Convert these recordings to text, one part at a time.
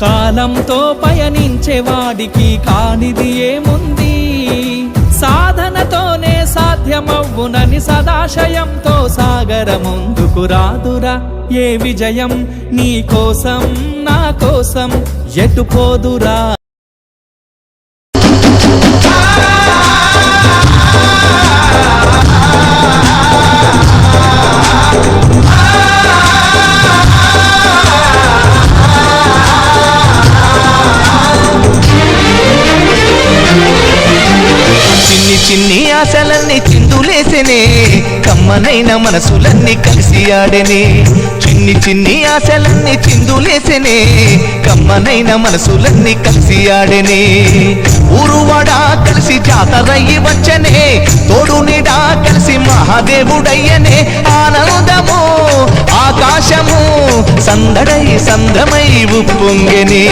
కాలంతో పయనించేవాడికి కానిది ఏముంది, సాధనతోనే సాధ్యమవ్వునని సదాశయంతో సాగర ముందుకు రాదురా. ఏ విజయం నీ కోసం నా కోసం ఎటు పోదురా. చిన్ని ఆశలన్నీ చిందులేసెనే, కమ్మనైన మనసులన్నీ కలిసి ఆడెనే. చిన్ని ఆశలన్నీ చిందులేసెనే, కమ్మనైన మనసులన్నీ కలిసి ఆడెనే. ఊరువాడా కలిసి జాతరయ్యి వచ్చనే, తోడు నీడా కలిసి మహాదేవుడయ్యనే. ఆనందము ఆకాశము సందడై సంద్రమై ఉప్పొంగెనే.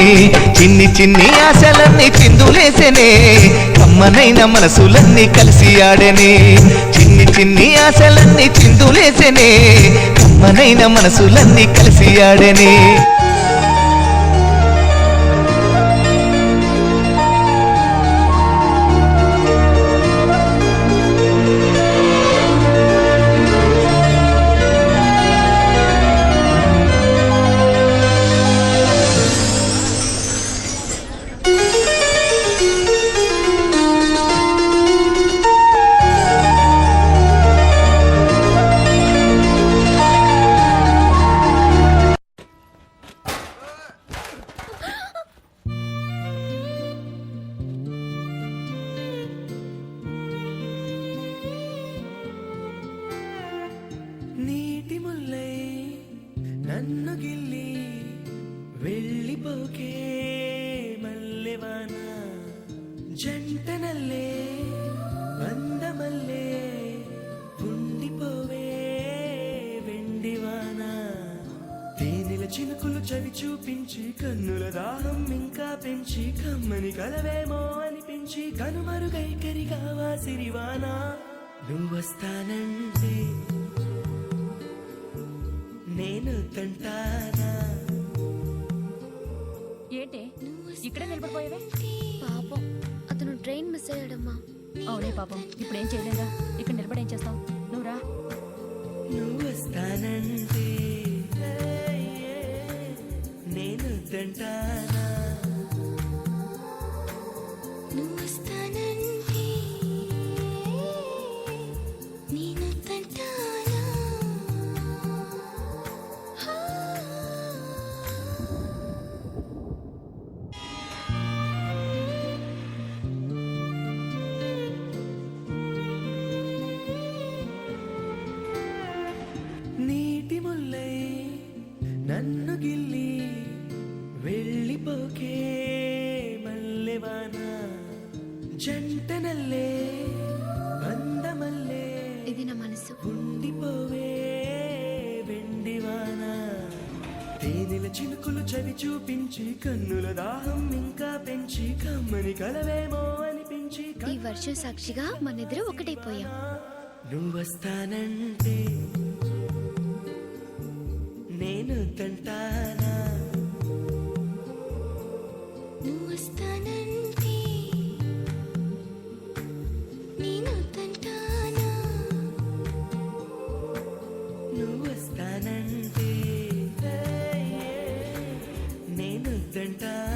చిన్ని ఆశలన్నీ చిందులేసెనే, కమ్మనైన మనసులన్నీ కలిసి ఆడెనే. చిన్ని ఆశలన్నీ చిందులేసెనే, కమ్మనైన మనసులన్నీ కలిసి ఆడెనే. నన్ను గిల్లి వెళ్ళిపోకే మల్లెవాన, జంటనల్లే అందమల్లే ఉండిపోవే వెండివాన. తేనెల చినుకులు చవి చూపించి కన్నుల దాహం ఇంకా పెంచి, కమ్మని కలవేమో అనిపించి కనుమరుగైకరిగావా సిరివాన. నువ్వొస్తానంటే నేను తంటానా. ఏంటే ఇక్కడే నిలబడిపోయావే? పాపం అతను ట్రైన్ మిస్ అయ్యాడమ్మా. అవునే పాపం, ఇప్పుడు ఏం చేయలేదా? ఇక్కడ నిలబడి ఏం చేస్తావు? నువ్వు రా. నువ్వు వస్తానంటే నేను తంటానా. నీటి ముల్లై నన్ను గిల్లి వెళ్ళిపోకే మల్లెవాన, జంటనల్లే అందమల్లే ఇది నా మనసు ఉండిపోవే వెండివాన. తేనెల చినుకులు చవి చూపించి కన్నుల దాహం ఇంకా పెంచి, కమ్మని కలవేమో అనిపించి ఈ వర్షం సాక్షిగా మనిద్దరు ఒకటైపోయాం. నువ్వొస్తానంటే నేను తంటానా. నువ్వొస్తానంటే నేను తంటానా. నువ్వొస్తానంటే నేను తంటానా.